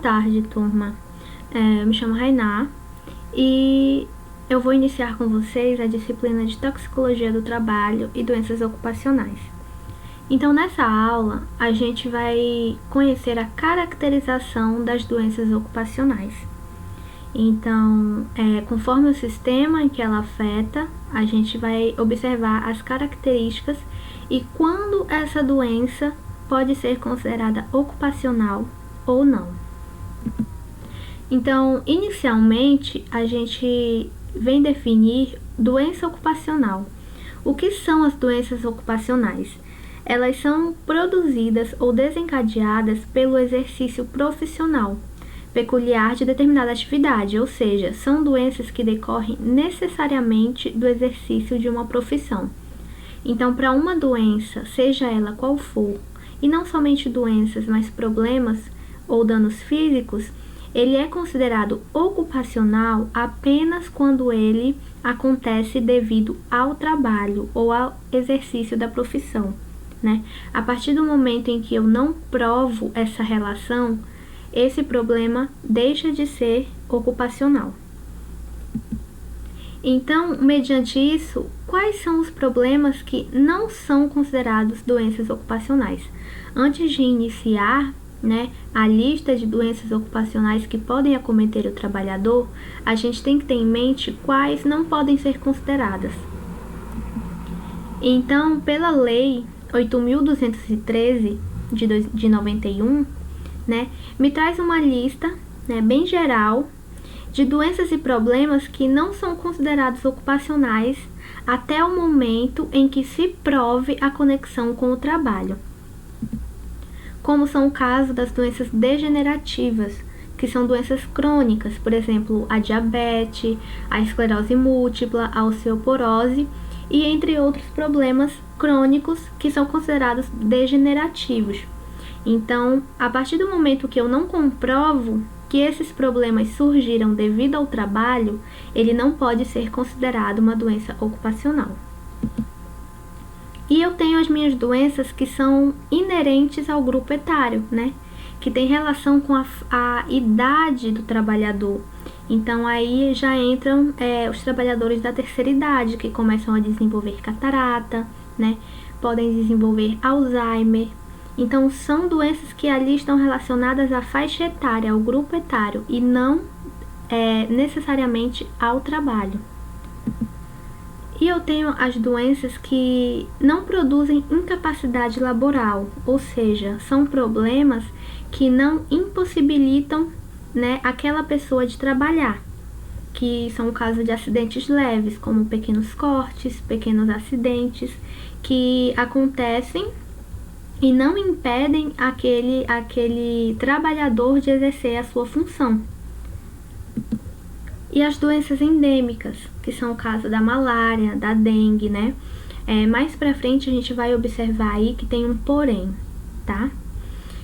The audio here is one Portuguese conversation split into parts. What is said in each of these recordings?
Boa tarde, turma. Eu me chamo Rainá e eu vou iniciar com vocês a disciplina de Toxicologia do Trabalho e Doenças Ocupacionais. Então, nessa aula, a gente vai conhecer a caracterização das doenças ocupacionais. Então, conforme o sistema em que ela afeta, a gente vai observar as características e quando essa doença pode ser considerada ocupacional ou não. Então, inicialmente, a gente vem definir doença ocupacional. O que são as doenças ocupacionais? Elas são produzidas ou desencadeadas pelo exercício profissional peculiar de determinada atividade, ou seja, são doenças que decorrem necessariamente do exercício de uma profissão. Então, para uma doença, seja ela qual for, e não somente doenças, mas problemas ou danos físicos, ele é considerado ocupacional apenas quando ele acontece devido ao trabalho ou ao exercício da profissão, né? A partir do momento em que eu não provo essa relação, esse problema deixa de ser ocupacional. Então, mediante isso, quais são os problemas que não são considerados doenças ocupacionais? Antes de iniciar, a lista de doenças ocupacionais que podem acometer o trabalhador, a gente tem que ter em mente quais não podem ser consideradas. Então, pela Lei 8.213 de 91, me traz uma lista, bem geral, de doenças e problemas que não são considerados ocupacionais até o momento em que se prove a conexão com o trabalho. Como são o caso das doenças degenerativas, que são doenças crônicas, por exemplo, a diabetes, a esclerose múltipla, a osteoporose e entre outros problemas crônicos que são considerados degenerativos. Então, a partir do momento que eu não comprovo que esses problemas surgiram devido ao trabalho, ele não pode ser considerado uma doença ocupacional. E eu tenho as minhas doenças que são inerentes ao grupo etário, que tem relação com a idade do trabalhador. Então, aí já entram os trabalhadores da terceira idade, que começam a desenvolver catarata, podem desenvolver Alzheimer. Então, são doenças que ali estão relacionadas à faixa etária, ao grupo etário, e não necessariamente ao trabalho. E eu tenho as doenças que não produzem incapacidade laboral, ou seja, são problemas que não impossibilitam aquela pessoa de trabalhar, que são o caso de acidentes leves, como pequenos cortes, pequenos acidentes, que acontecem e não impedem aquele trabalhador de exercer a sua função. E as doenças endêmicas, que são o caso da malária, da dengue, mais pra frente a gente vai observar aí que tem um porém, tá?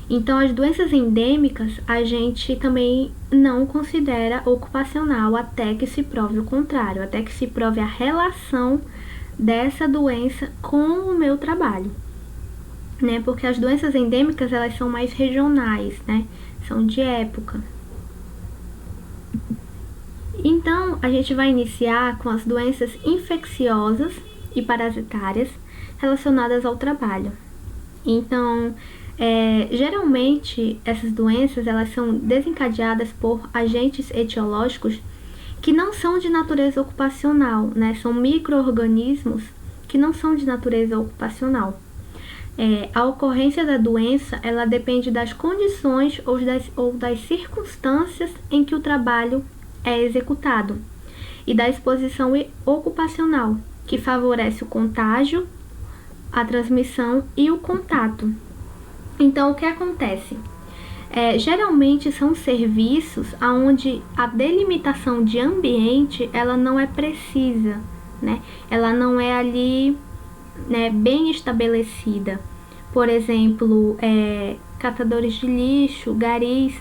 Então, as doenças endêmicas a gente também não considera ocupacional até que se prove o contrário, até que se prove a relação dessa doença com o meu trabalho. Porque as doenças endêmicas, elas são mais regionais, são de época. Então, a gente vai iniciar com as doenças infecciosas e parasitárias relacionadas ao trabalho. Então, geralmente, essas doenças, elas são desencadeadas por agentes etiológicos que não são de natureza ocupacional, são micro-organismos que não são de natureza ocupacional. A ocorrência da doença, ela depende das condições ou das circunstâncias em que o trabalho é executado e da exposição ocupacional, que favorece o contágio, a transmissão e o contato. Então, o que acontece? Geralmente são serviços onde a delimitação de ambiente, ela não é precisa, ela não é ali bem estabelecida. Por exemplo, catadores de lixo, garis,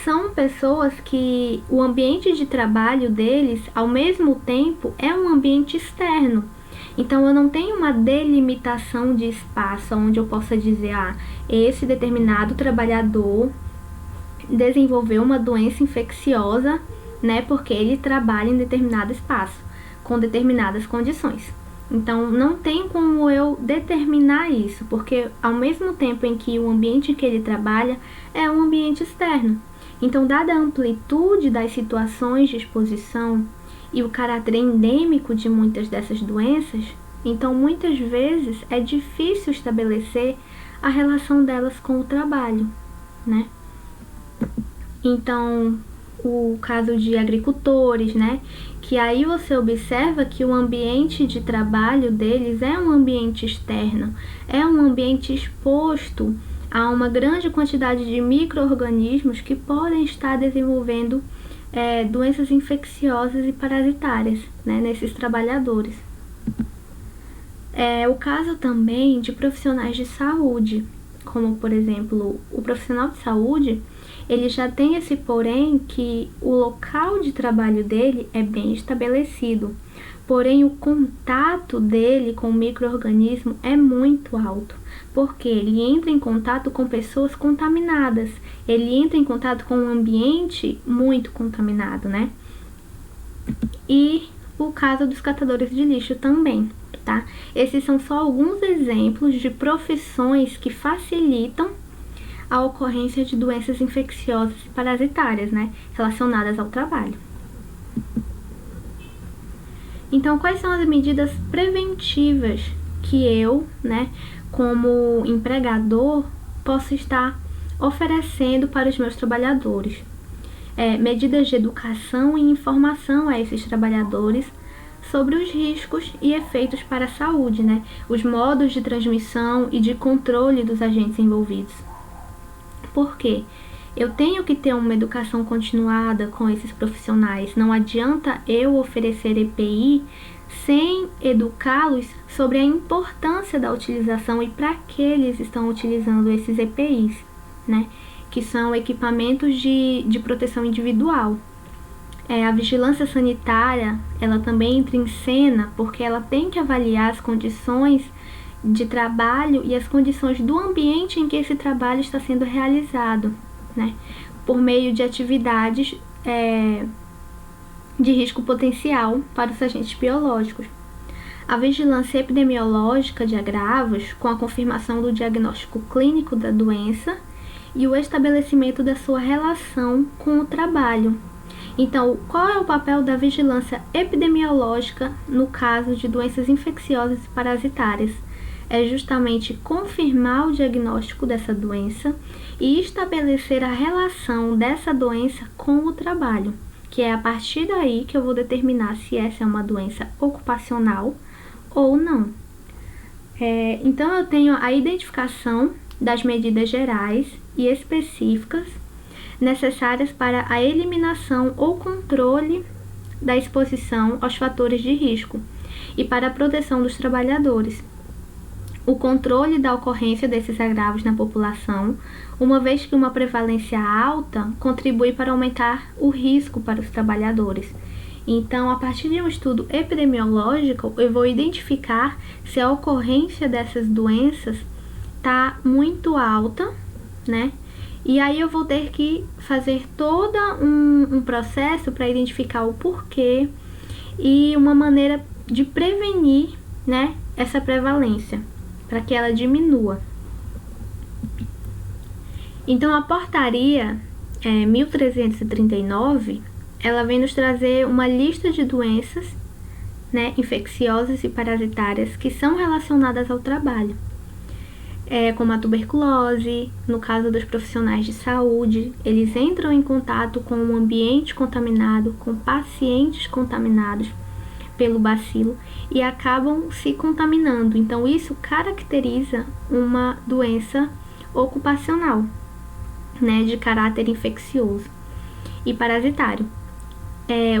são pessoas que o ambiente de trabalho deles, ao mesmo tempo, é um ambiente externo. Então, eu não tenho uma delimitação de espaço onde eu possa dizer, esse determinado trabalhador desenvolver uma doença infecciosa, né, porque ele trabalha em determinado espaço, com determinadas condições. Então, não tem como eu determinar isso, porque ao mesmo tempo em que o ambiente em que ele trabalha é um ambiente externo. Então, dada a amplitude das situações de exposição e o caráter endêmico de muitas dessas doenças, então muitas vezes é difícil estabelecer a relação delas com o trabalho, né? Então, o caso de agricultores, né? Que aí você observa que o ambiente de trabalho deles é um ambiente externo, é um ambiente exposto a uma grande quantidade de micro-organismos que podem estar desenvolvendo doenças infecciosas e parasitárias, né, nesses trabalhadores. O caso também de profissionais de saúde, como por exemplo, o profissional de saúde, ele já tem esse porém que o local de trabalho dele é bem estabelecido, porém o contato dele com o micro-organismo é muito alto, porque ele entra em contato com pessoas contaminadas, ele entra em contato com um ambiente muito contaminado, né? E o caso dos catadores de lixo também, tá? Esses são só alguns exemplos de profissões que facilitam a ocorrência de doenças infecciosas e parasitárias, né, relacionadas ao trabalho. Então, quais são as medidas preventivas que eu, né, como empregador, posso estar oferecendo para os meus trabalhadores? Medidas de educação e informação a esses trabalhadores sobre os riscos e efeitos para a saúde, né, os modos de transmissão e de controle dos agentes envolvidos. Por quê? Eu tenho que ter uma educação continuada com esses profissionais. Não adianta eu oferecer EPI sem educá-los sobre a importância da utilização e para que eles estão utilizando esses EPIs, né? Que são equipamentos de proteção individual. A vigilância sanitária, ela também entra em cena porque ela tem que avaliar as condições de trabalho e as condições do ambiente em que esse trabalho está sendo realizado, né? Por meio de atividades de risco potencial para os agentes biológicos. A vigilância epidemiológica de agravos, com a confirmação do diagnóstico clínico da doença e o estabelecimento da sua relação com o trabalho. Então, qual é o papel da vigilância epidemiológica no caso de doenças infecciosas e parasitárias? É justamente confirmar o diagnóstico dessa doença e estabelecer a relação dessa doença com o trabalho, que é a partir daí que eu vou determinar se essa é uma doença ocupacional ou não. Então, eu tenho a identificação das medidas gerais e específicas necessárias para a eliminação ou controle da exposição aos fatores de risco e para a proteção dos trabalhadores. O controle da ocorrência desses agravos na população, uma vez que uma prevalência alta contribui para aumentar o risco para os trabalhadores. Então, a partir de um estudo epidemiológico, eu vou identificar se a ocorrência dessas doenças está muito alta, né? E aí eu vou ter que fazer todo um processo para identificar o porquê e uma maneira de prevenir, né, essa prevalência, para que ela diminua. Então, a portaria 1339, ela vem nos trazer uma lista de doenças, né, infecciosas e parasitárias que são relacionadas ao trabalho, como a tuberculose. No caso dos profissionais de saúde, eles entram em contato com um ambiente contaminado, com pacientes contaminados pelo bacilo e acabam se contaminando. Então, isso caracteriza uma doença ocupacional, né, de caráter infeccioso e parasitário.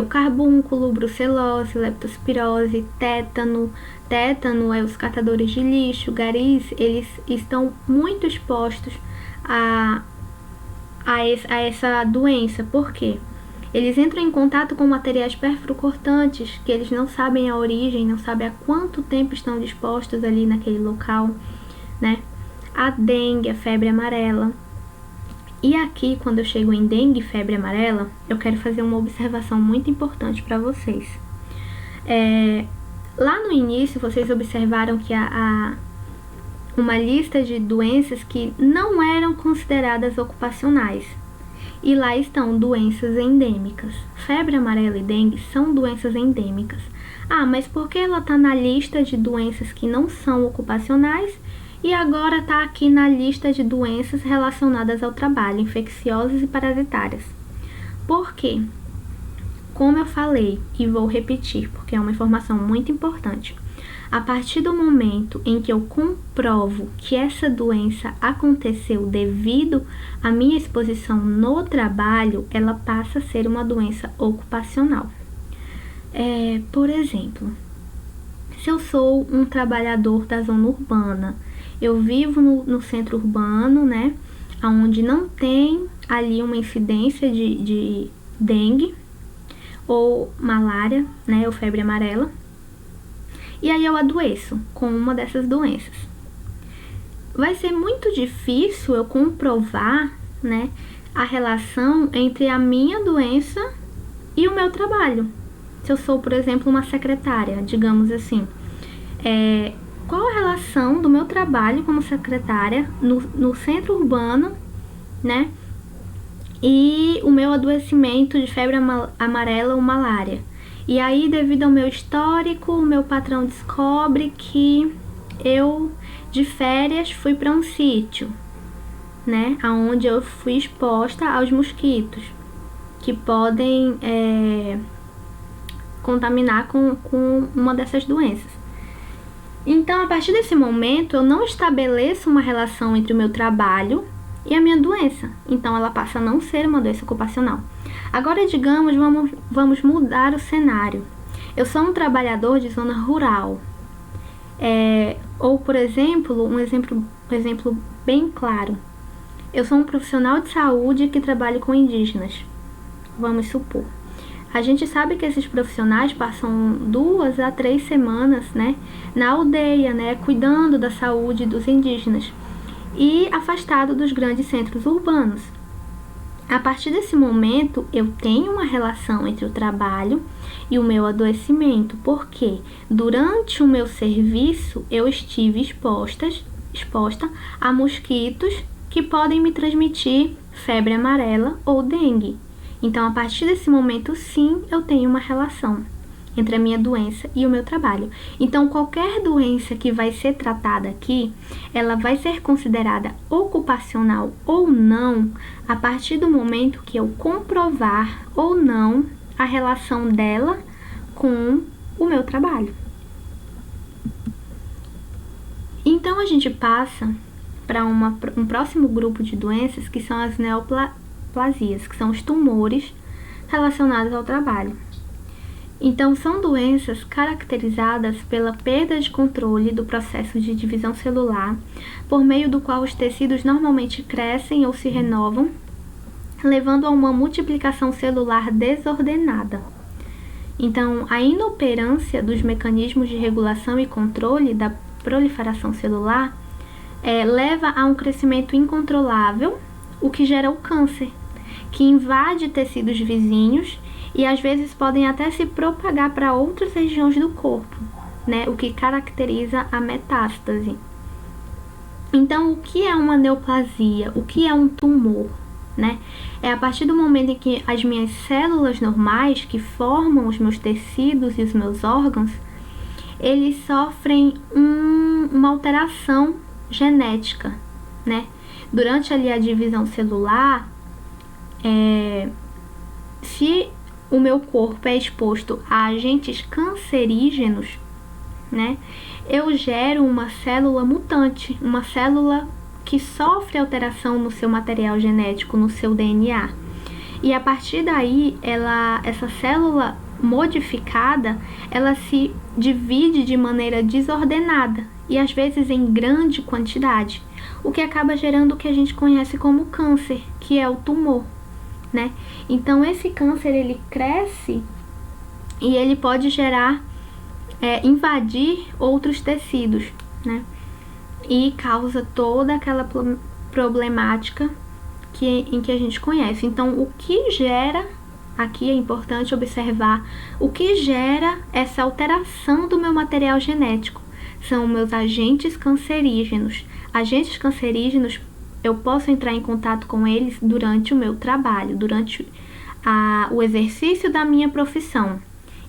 O carbúnculo, brucelose, leptospirose, tétano, os catadores de lixo, garis, eles estão muito expostos a essa doença. Por quê? Eles entram em contato com materiais perfurocortantes que eles não sabem a origem, não sabem há quanto tempo estão dispostos ali naquele local, né? A dengue, a febre amarela. E aqui, quando eu chego em dengue e febre amarela, eu quero fazer uma observação muito importante para vocês. Lá no início, vocês observaram que há uma lista de doenças que não eram consideradas ocupacionais. E lá estão doenças endêmicas. Febre amarela e dengue são doenças endêmicas. Ah, mas por que ela está na lista de doenças que não são ocupacionais e agora está aqui na lista de doenças relacionadas ao trabalho, infecciosas e parasitárias? Por quê? Como eu falei, e vou repetir, porque é uma informação muito importante, a partir do momento em que eu comprovo que essa doença aconteceu devido à minha exposição no trabalho, ela passa a ser uma doença ocupacional. Por exemplo, se eu sou um trabalhador da zona urbana, eu vivo no centro urbano, né, onde não tem ali uma incidência de dengue ou malária, né, ou febre amarela, e aí eu adoeço com uma dessas doenças. Vai ser muito difícil eu comprovar, né, a relação entre a minha doença e o meu trabalho. Se eu sou, por exemplo, uma secretária, digamos assim, qual a relação do meu trabalho como secretária no centro urbano, né, e o meu adoecimento de febre amarela ou malária? E aí, devido ao meu histórico, o meu patrão descobre que eu, de férias, fui para um sítio, né, onde eu fui exposta aos mosquitos, que podem contaminar com uma dessas doenças. Então, a partir desse momento, eu não estabeleço uma relação entre o meu trabalho e a minha doença. Então, ela passa a não ser uma doença ocupacional. Agora, digamos, vamos mudar o cenário. Eu sou um trabalhador de zona rural. Ou, por exemplo, um exemplo bem claro. Eu sou um profissional de saúde que trabalha com indígenas. Vamos supor. A gente sabe que esses profissionais passam 2 a 3 semanas, né, na aldeia, né, cuidando da saúde dos indígenas e afastado dos grandes centros urbanos. A partir desse momento, eu tenho uma relação entre o trabalho e o meu adoecimento, porque durante o meu serviço eu estive exposta a mosquitos que podem me transmitir febre amarela ou dengue. Então, a partir desse momento, sim, eu tenho uma relação entre a minha doença e o meu trabalho. Então, qualquer doença que vai ser tratada aqui, ela vai ser considerada ocupacional ou não, a partir do momento que eu comprovar ou não a relação dela com o meu trabalho. Então, a gente passa para um próximo grupo de doenças, que são as neoplasias, que são os tumores relacionados ao trabalho. Então, são doenças caracterizadas pela perda de controle do processo de divisão celular, por meio do qual os tecidos normalmente crescem ou se renovam, levando a uma multiplicação celular desordenada. Então, a inoperância dos mecanismos de regulação e controle da proliferação celular leva a um crescimento incontrolável, o que gera o câncer, que invade tecidos vizinhos e às vezes podem até se propagar para outras regiões do corpo, né? O que caracteriza a metástase. Então, o que é uma neoplasia? O que é um tumor, né? É a partir do momento em que as minhas células normais, que formam os meus tecidos e os meus órgãos, eles sofrem uma alteração genética, né? Durante ali a divisão celular, se o meu corpo é exposto a agentes cancerígenos, né, eu gero uma célula mutante, uma célula que sofre alteração no seu material genético, no seu DNA. E a partir daí, essa célula modificada, ela se divide de maneira desordenada e às vezes em grande quantidade, o que acaba gerando o que a gente conhece como câncer, que é o tumor, né? Então, esse câncer, ele cresce e ele pode gerar, invadir outros tecidos, né? E causa toda aquela problemática em que a gente conhece. Então, o que gera, aqui é importante observar, o que gera essa alteração do meu material genético são meus agentes cancerígenos. Agentes cancerígenos, eu posso entrar em contato com eles durante o meu trabalho, durante o exercício da minha profissão.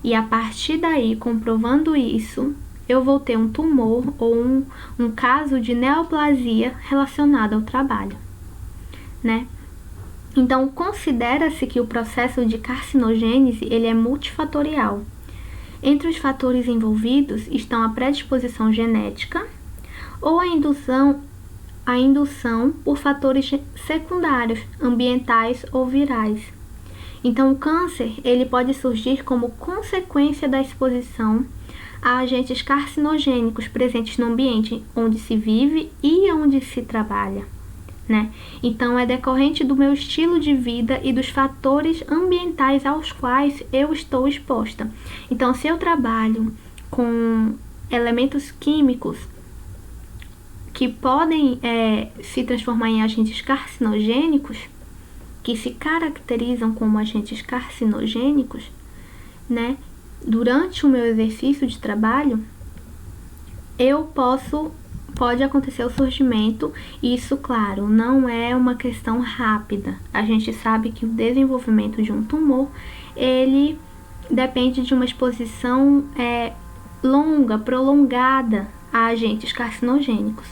E a partir daí, comprovando isso, eu vou ter um tumor ou um caso de neoplasia relacionado ao trabalho, né? Então, considera-se que o processo de carcinogênese ele é multifatorial. Entre os fatores envolvidos estão a predisposição genética ou a indução por fatores secundários, ambientais ou virais. Então, o câncer ele pode surgir como consequência da exposição a agentes carcinogênicos presentes no ambiente onde se vive e onde se trabalha, né? Então, é decorrente do meu estilo de vida e dos fatores ambientais aos quais eu estou exposta. Então, se eu trabalho com elementos químicos que podem se transformar em agentes carcinogênicos, que se caracterizam como agentes carcinogênicos, né? Durante o meu exercício de trabalho, pode acontecer o surgimento, e isso, claro, não é uma questão rápida. A gente sabe que o desenvolvimento de um tumor, ele depende de uma exposição longa, prolongada a agentes carcinogênicos.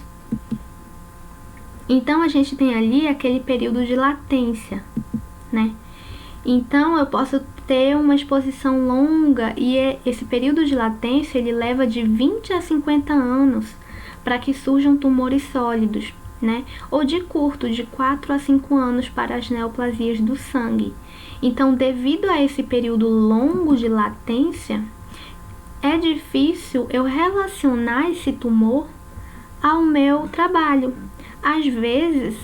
Então, a gente tem ali aquele período de latência, né? Então, eu posso ter uma exposição longa e esse período de latência, ele leva de 20 a 50 anos para que surjam tumores sólidos, né? Ou de curto, de 4 a 5 anos para as neoplasias do sangue. Então, devido a esse período longo de latência, é difícil eu relacionar esse tumor ao meu trabalho. Às vezes,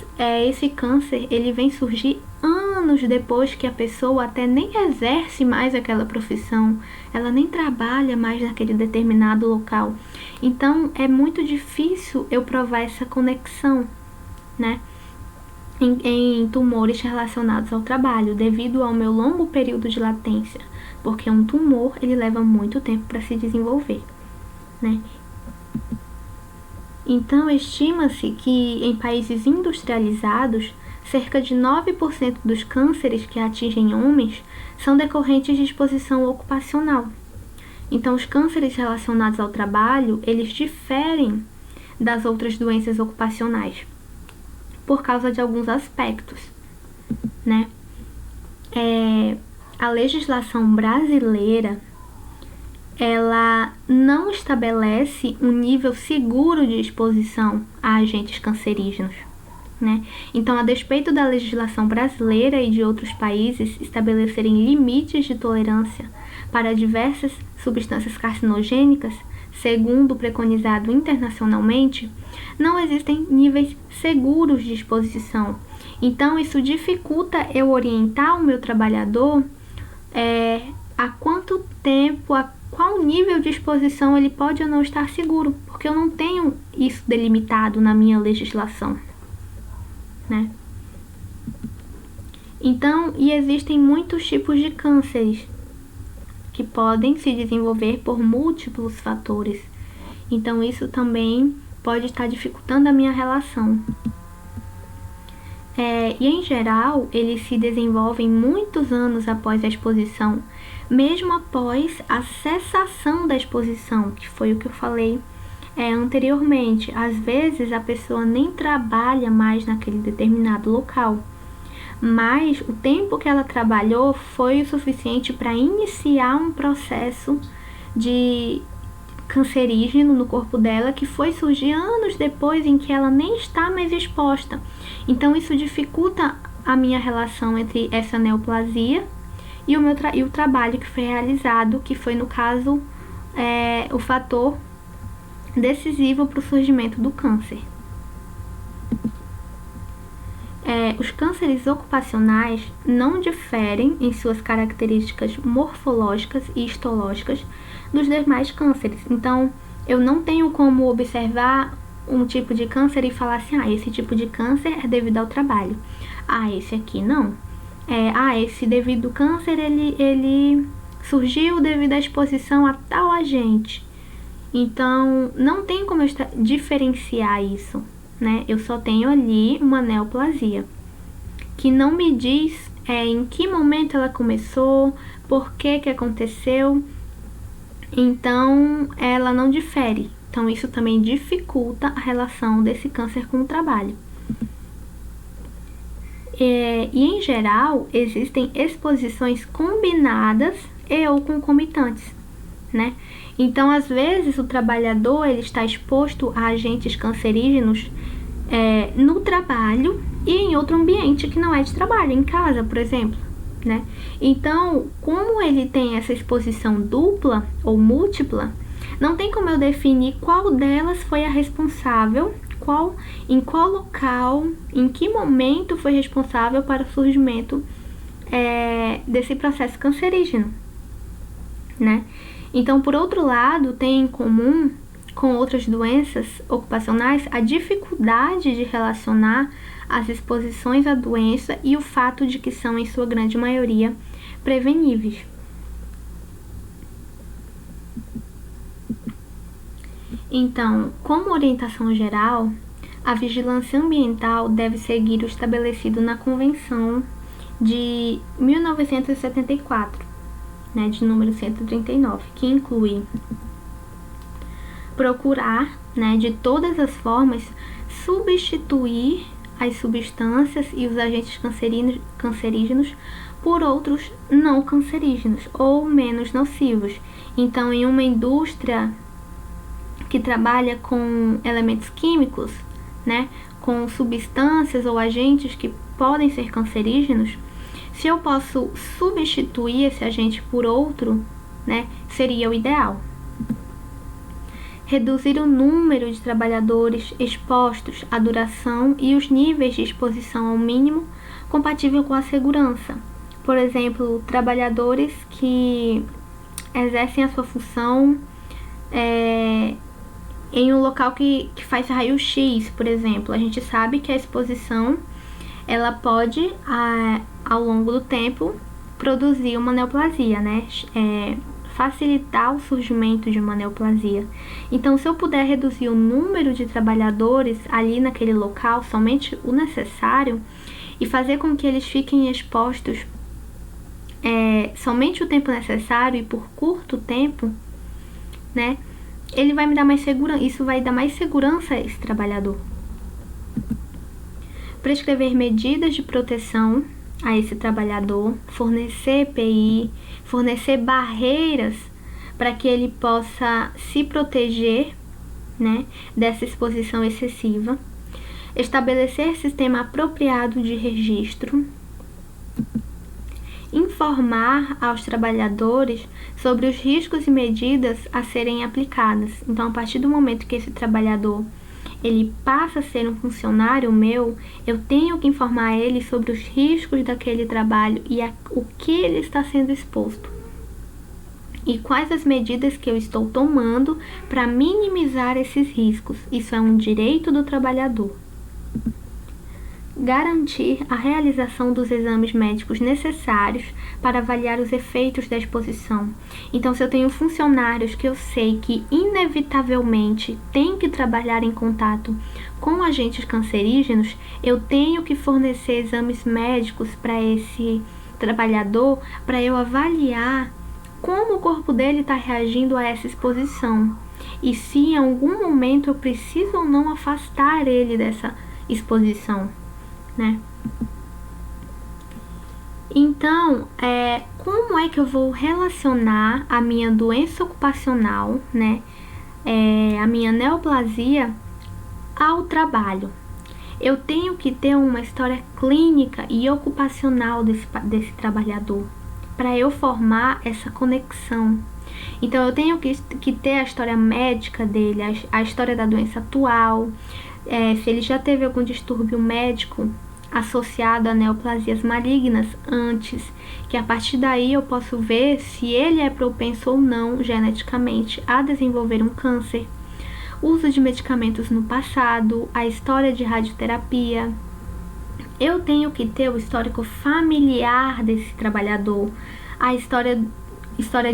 esse câncer ele vem surgir anos depois que a pessoa até nem exerce mais aquela profissão, ela nem trabalha mais naquele determinado local. Então, é muito difícil eu provar essa conexão, né, em tumores relacionados ao trabalho, devido ao meu longo período de latência, porque um tumor ele leva muito tempo para se desenvolver, né? Então, estima-se que em países industrializados, cerca de 9% dos cânceres que atingem homens são decorrentes de exposição ocupacional. Então, os cânceres relacionados ao trabalho, eles diferem das outras doenças ocupacionais por causa de alguns aspectos, né? A legislação brasileira, ela não estabelece um nível seguro de exposição a agentes cancerígenos, né? Então, a despeito da legislação brasileira e de outros países estabelecerem limites de tolerância para diversas substâncias carcinogênicas, segundo o preconizado internacionalmente, não existem níveis seguros de exposição. Então, isso dificulta eu orientar o meu trabalhador a quanto tempo, a qual nível de exposição ele pode ou não estar seguro, porque eu não tenho isso delimitado na minha legislação, né? Então, existem muitos tipos de cânceres que podem se desenvolver por múltiplos fatores. Então, isso também pode estar dificultando a minha relação. E, em geral, eles se desenvolvem muitos anos após a exposição, mesmo após a cessação da exposição, que foi o que eu falei anteriormente. Às vezes, a pessoa nem trabalha mais naquele determinado local, mas o tempo que ela trabalhou foi o suficiente para iniciar um processo de cancerígeno no corpo dela, que foi surgir anos depois, em que ela nem está mais exposta. Então, isso dificulta a minha relação entre essa neoplasia e o trabalho que foi realizado, que foi, no caso, o fator decisivo para o surgimento do câncer. Os cânceres ocupacionais não diferem em suas características morfológicas e histológicas dos demais cânceres. Então, eu não tenho como observar um tipo de câncer e falar assim, esse tipo de câncer é devido ao trabalho. Esse aqui não. Esse devido ao câncer, ele surgiu devido à exposição a tal agente. Então, não tem como eu diferenciar isso, né? Eu só tenho ali uma neoplasia, que não me diz em que momento ela começou, por que aconteceu. Então, ela não difere. Então, isso também dificulta a relação desse câncer com o trabalho. E, em geral, existem exposições combinadas e ou concomitantes, né? Então, às vezes, o trabalhador ele está exposto a agentes cancerígenos no trabalho e em outro ambiente que não é de trabalho, em casa, por exemplo, né? Então, como ele tem essa exposição dupla ou múltipla, não tem como eu definir qual delas foi a responsável, em qual local, em que momento foi responsável para o surgimento desse processo cancerígeno, né? Então, por outro lado, tem em comum com outras doenças ocupacionais a dificuldade de relacionar as exposições à doença e o fato de que são, em sua grande maioria, preveníveis. Então, como orientação geral, a vigilância ambiental deve seguir o estabelecido na Convenção de 1974, né, de número 139, que inclui procurar, né, de todas as formas, substituir as substâncias e os agentes cancerígenos por outros não cancerígenos ou menos nocivos. Então, em uma indústria que trabalha com elementos químicos, né, com substâncias ou agentes que podem ser cancerígenos, se eu posso substituir esse agente por outro, né, seria o ideal. Reduzir o número de trabalhadores expostos, a duração e os níveis de exposição ao mínimo compatível com a segurança. Por exemplo, trabalhadores que exercem a sua função em um local que faz raio-x, por exemplo. A gente sabe que a exposição ela pode, ao longo do tempo, produzir uma neoplasia, né? Facilitar o surgimento de uma neoplasia. Então, se eu puder reduzir o número de trabalhadores ali naquele local, somente o necessário, e fazer com que eles fiquem expostos somente o tempo necessário e por curto tempo, né? Ele vai me dar mais segurança, isso vai dar mais segurança a esse trabalhador. Prescrever medidas de proteção a esse trabalhador, fornecer EPI, fornecer barreiras para que ele possa se proteger, né, dessa exposição excessiva, estabelecer sistema apropriado de registro, informar aos trabalhadores sobre os riscos e medidas a serem aplicadas. Então, a partir do momento que esse trabalhador ele passa a ser um funcionário meu, eu tenho que informar ele sobre os riscos daquele trabalho e o que ele está sendo exposto. E quais as medidas que eu estou tomando para minimizar esses riscos. Isso é um direito do trabalhador. Garantir a realização dos exames médicos necessários para avaliar os efeitos da exposição. Então, se eu tenho funcionários que eu sei que inevitavelmente têm que trabalhar em contato com agentes cancerígenos, eu tenho que fornecer exames médicos para esse trabalhador para eu avaliar como o corpo dele está reagindo a essa exposição e se em algum momento eu preciso ou não afastar ele dessa exposição, né? Então, como é que eu vou relacionar a minha doença ocupacional, né, a minha neoplasia ao trabalho? Eu tenho que ter uma história clínica e ocupacional desse trabalhador para eu formar essa conexão. Então, eu tenho que ter a história médica dele, a história da doença atual, se ele já teve algum distúrbio médico associado a neoplasias malignas antes, que a partir daí eu posso ver se ele é propenso ou não geneticamente a desenvolver um câncer. uso de medicamentos no passado, a história de radioterapia. Eu tenho que ter o histórico familiar desse trabalhador, a história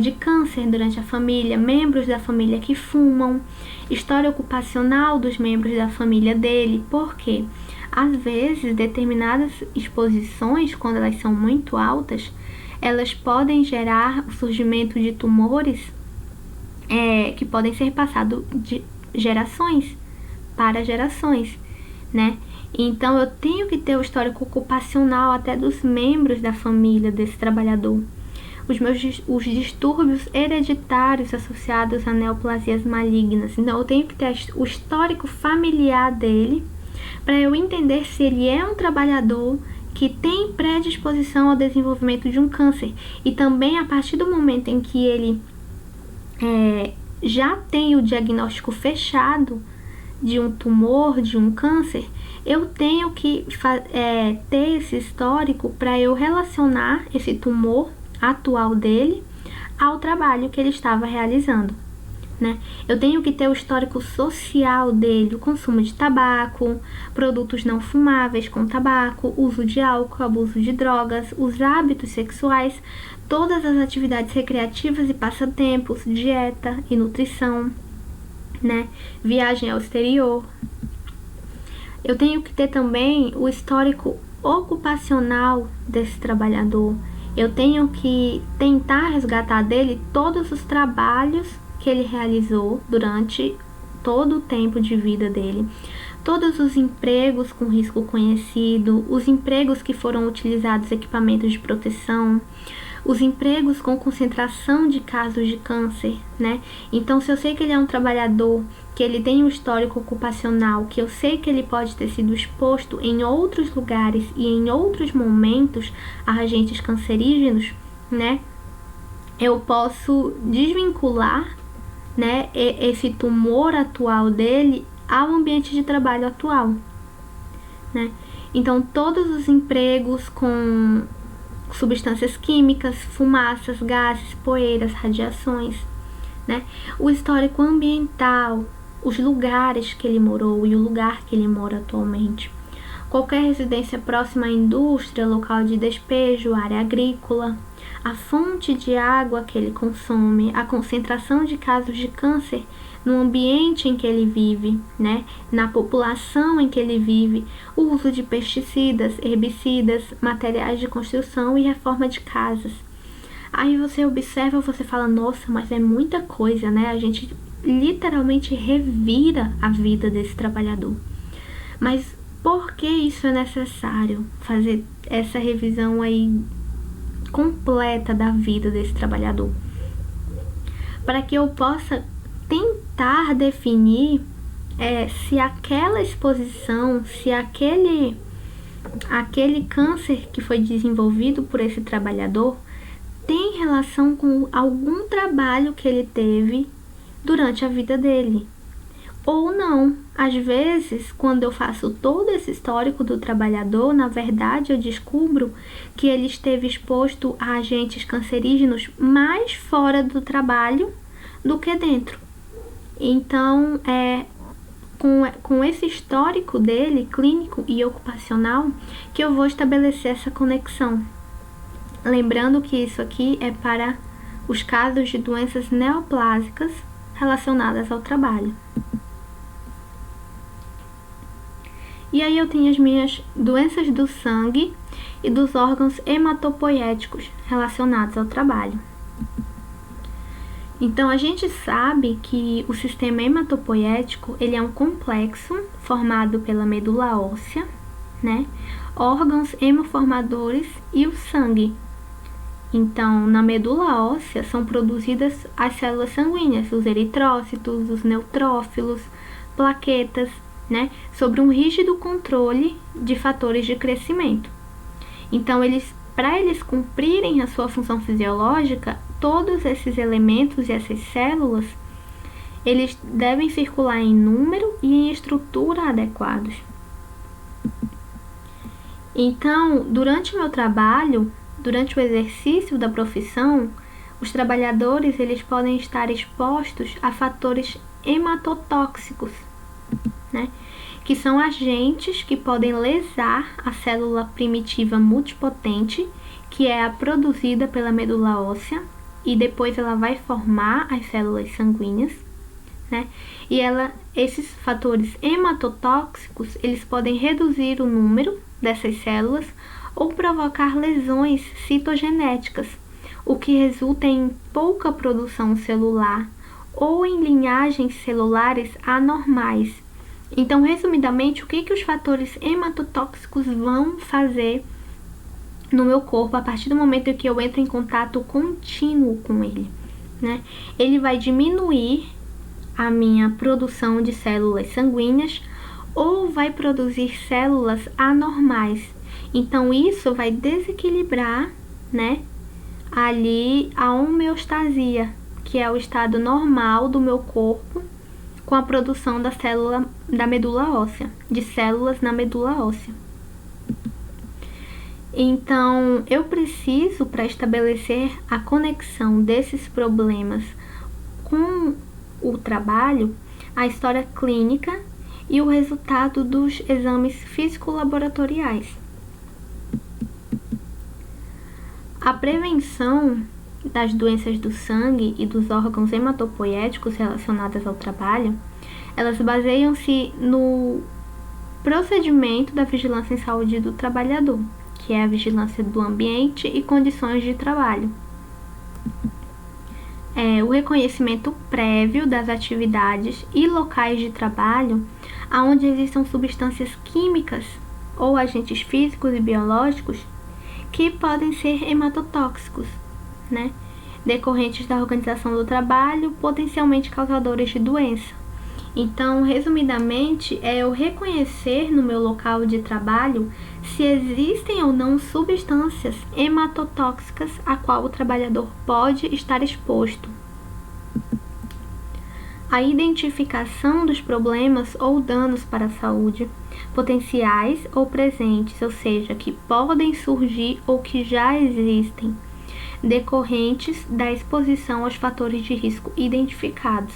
de câncer durante a família, membros da família que fumam, história ocupacional dos membros da família dele, porque às vezes determinadas exposições, quando elas são muito altas, elas podem gerar o surgimento de tumores que podem ser passados de gerações para gerações, né? Então eu tenho que ter o histórico ocupacional até dos membros da família desse trabalhador. Os distúrbios hereditários associados a neoplasias malignas. Então eu tenho que ter o histórico familiar dele para eu entender se ele é um trabalhador que tem predisposição ao desenvolvimento de um câncer. E também a partir do momento em que ele já tem o diagnóstico fechado de um tumor, de um câncer, eu tenho que ter esse histórico para eu relacionar esse tumor atual dele ao trabalho que ele estava realizando, né? Eu tenho que ter o histórico social dele, o consumo de tabaco, produtos não fumáveis com tabaco, uso de álcool, abuso de drogas, os hábitos sexuais, todas as atividades recreativas e passatempos, dieta e nutrição, né? Viagem ao exterior. Eu tenho que ter também o histórico ocupacional desse trabalhador. Eu tenho que tentar resgatar dele todos os trabalhos que ele realizou durante todo o tempo de vida dele. Todos os empregos com risco conhecido, os empregos que foram utilizados equipamentos de proteção, os empregos com concentração de casos de câncer, né? Então, se eu sei que ele é um trabalhador, que ele tem um histórico ocupacional, que eu sei que ele pode ter sido exposto em outros lugares e em outros momentos a agentes cancerígenos, né? Eu posso desvincular, né, esse tumor atual dele ao ambiente de trabalho atual, né? Então, todos os empregos com substâncias químicas, fumaças, gases, poeiras, radiações, né? O histórico ambiental, os lugares que ele morou e o lugar que ele mora atualmente. Qualquer residência próxima à indústria, local de despejo, área agrícola, a fonte de água que ele consome, a concentração de casos de câncer no ambiente em que ele vive, né? Na população em que ele vive, o uso de pesticidas, herbicidas, materiais de construção e reforma de casas. Aí você observa, você fala, nossa, mas é muita coisa, né? A gente literalmente revira a vida desse trabalhador. Mas por que isso é necessário? Fazer essa revisão aí completa da vida desse trabalhador, para que eu possa tentar definir se aquela exposição, se aquele câncer que foi desenvolvido por esse trabalhador tem relação com algum trabalho que ele teve durante a vida dele. Ou não. Às vezes, quando eu faço todo esse histórico do trabalhador, na verdade eu descubro que ele esteve exposto a agentes cancerígenos mais fora do trabalho do que dentro. Então, com esse histórico dele, clínico e ocupacional, que eu vou estabelecer essa conexão. Lembrando que isso aqui é para os casos de doenças neoplásicas relacionadas ao trabalho. E aí eu tenho as minhas doenças do sangue e dos órgãos hematopoéticos relacionados ao trabalho. Então a gente sabe que o sistema hematopoético, ele é um complexo formado pela medula óssea, né? Órgãos hemoformadores e o sangue. Então, na medula óssea são produzidas as células sanguíneas, os eritrócitos, os neutrófilos, plaquetas, né, sobre um rígido controle de fatores de crescimento. Então, para eles cumprirem a sua função fisiológica, todos esses elementos e essas células, eles devem circular em número e em estrutura adequados. Então, durante o meu trabalho, durante o exercício da profissão, os trabalhadores eles podem estar expostos a fatores hematotóxicos, né? Que são agentes que podem lesar a célula primitiva multipotente, que é a produzida pela medula óssea, e depois ela vai formar as células sanguíneas, né? E esses fatores hematotóxicos, eles podem reduzir o número dessas células ou provocar lesões citogenéticas, o que resulta em pouca produção celular ou em linhagens celulares anormais. Então, resumidamente, o que os fatores hematotóxicos vão fazer no meu corpo a partir do momento em que eu entro em contato contínuo com ele, né? Ele vai diminuir a minha produção de células sanguíneas ou vai produzir células anormais. Então, isso vai desequilibrar, né, ali a homeostasia, que é o estado normal do meu corpo com a produção da célula da medula óssea, de células na medula óssea. Então, eu preciso, para estabelecer a conexão desses problemas com o trabalho, a história clínica e o resultado dos exames físico-laboratoriais. A prevenção das doenças do sangue e dos órgãos hematopoéticos relacionadas ao trabalho, elas baseiam-se no procedimento da vigilância em saúde do trabalhador, que é a vigilância do ambiente e condições de trabalho. O reconhecimento prévio das atividades e locais de trabalho onde existam substâncias químicas ou agentes físicos e biológicos que podem ser hematotóxicos, né? Decorrentes da organização do trabalho, potencialmente causadores de doença. Então, resumidamente, é eu reconhecer no meu local de trabalho se existem ou não substâncias hematotóxicas a qual o trabalhador pode estar exposto. A identificação dos problemas ou danos para a saúde, potenciais ou presentes, ou seja, que podem surgir ou que já existem, decorrentes da exposição aos fatores de risco identificados.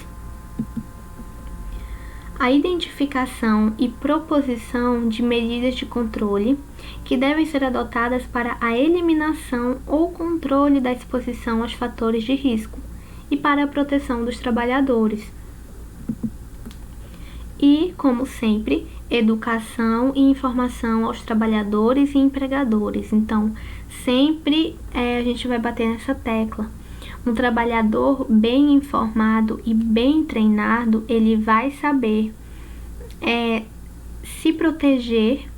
A identificação e proposição de medidas de controle que devem ser adotadas para a eliminação ou controle da exposição aos fatores de risco e para a proteção dos trabalhadores. E, como sempre, educação e informação aos trabalhadores e empregadores. Então, sempre a gente vai bater nessa tecla. Um trabalhador bem informado e bem treinado, ele vai saber se proteger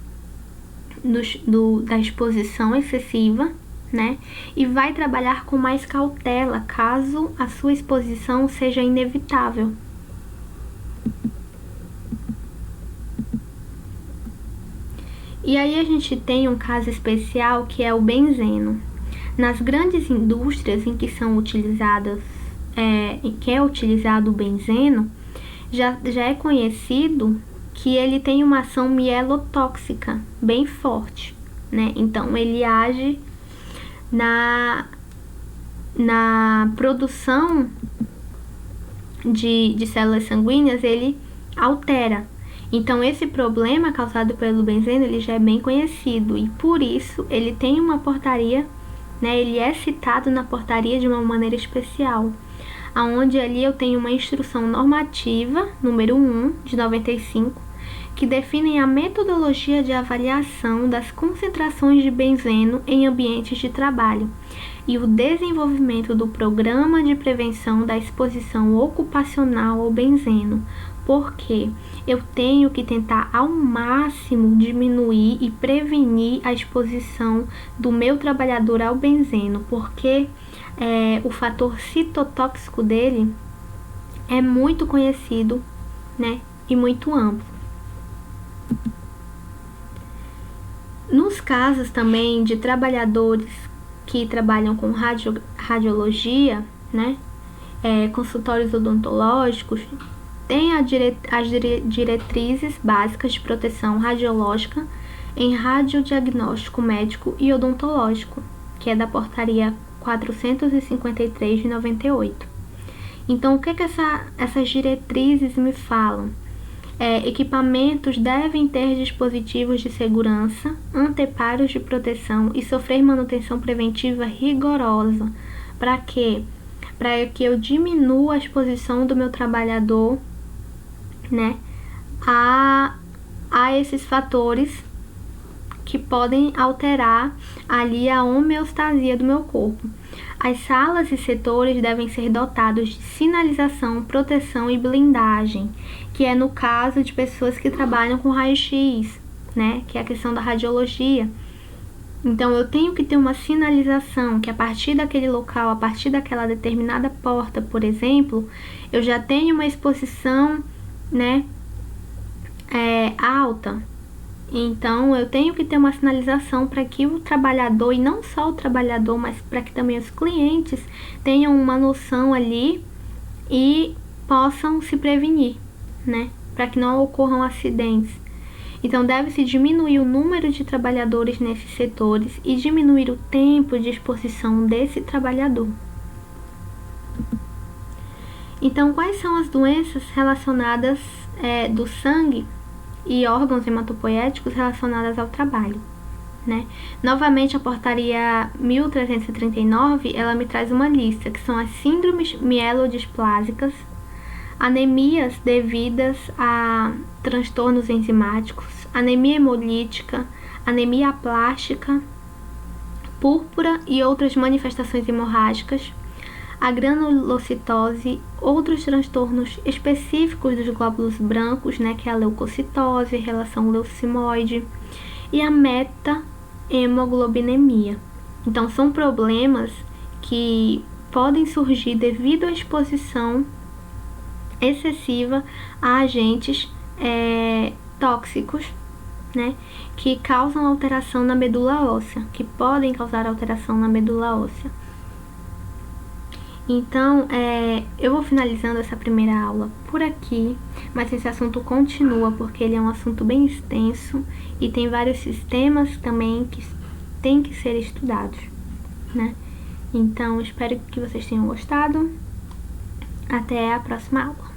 da exposição excessiva, né? E vai trabalhar com mais cautela caso a sua exposição seja inevitável. E aí a gente tem um caso especial que é o benzeno. Nas grandes indústrias em que são utilizadas, em que é utilizado o benzeno, já é conhecido que ele tem uma ação mielotóxica bem forte, né? Então ele age na produção de células sanguíneas, ele altera. Então esse problema causado pelo benzeno, ele já é bem conhecido e por isso ele tem uma portaria, né? Ele é citado na portaria de uma maneira especial, aonde ali eu tenho uma instrução normativa número 1 de 95, que define a metodologia de avaliação das concentrações de benzeno em ambientes de trabalho e o desenvolvimento do programa de prevenção da exposição ocupacional ao benzeno, porque eu tenho que tentar ao máximo diminuir e prevenir a exposição do meu trabalhador ao benzeno, porque o fator citotóxico dele é muito conhecido, né, e muito amplo. Nos casos também de trabalhadores que trabalham com radiologia, né, consultórios odontológicos, tem as diretrizes básicas de proteção radiológica em radiodiagnóstico médico e odontológico, que é da portaria 453 de 98. Então, o que essas diretrizes me falam? Equipamentos devem ter dispositivos de segurança, anteparos de proteção e sofrer manutenção preventiva rigorosa. Para quê? Para que eu diminua a exposição do meu trabalhador, né, a esses fatores que podem alterar ali a homeostasia do meu corpo. As salas e setores devem ser dotados de sinalização, proteção e blindagem, que é no caso de pessoas que trabalham com raio-x, né, que é a questão da radiologia. Então, eu tenho que ter uma sinalização que a partir daquele local, a partir daquela determinada porta, por exemplo, eu já tenho uma exposição, né, alta. Então, eu tenho que ter uma sinalização para que o trabalhador, e não só o trabalhador, mas para que também os clientes tenham uma noção ali e possam se prevenir, né? Para que não ocorram acidentes. Então, deve-se diminuir o número de trabalhadores nesses setores e diminuir o tempo de exposição desse trabalhador. Então, quais são as doenças relacionadas do sangue e órgãos hematopoéticos relacionadas ao trabalho, né? Novamente, a portaria 1339, ela me traz uma lista, que são as síndromes mielodisplásicas, anemias devidas a transtornos enzimáticos, anemia hemolítica, anemia aplástica, púrpura e outras manifestações hemorrágicas, a granulocitose, outros transtornos específicos dos glóbulos brancos, né, que é a leucocitose, relação leucimoide, e a meta-hemoglobinemia. Então, são problemas que podem surgir devido à exposição excessiva a agentes tóxicos, né, que causam alteração na medula óssea, que podem causar alteração na medula óssea. Então, eu vou finalizando essa primeira aula por aqui, mas esse assunto continua porque ele é um assunto bem extenso e tem vários sistemas também que têm que ser estudados, né? Então, espero que vocês tenham gostado. Até a próxima aula.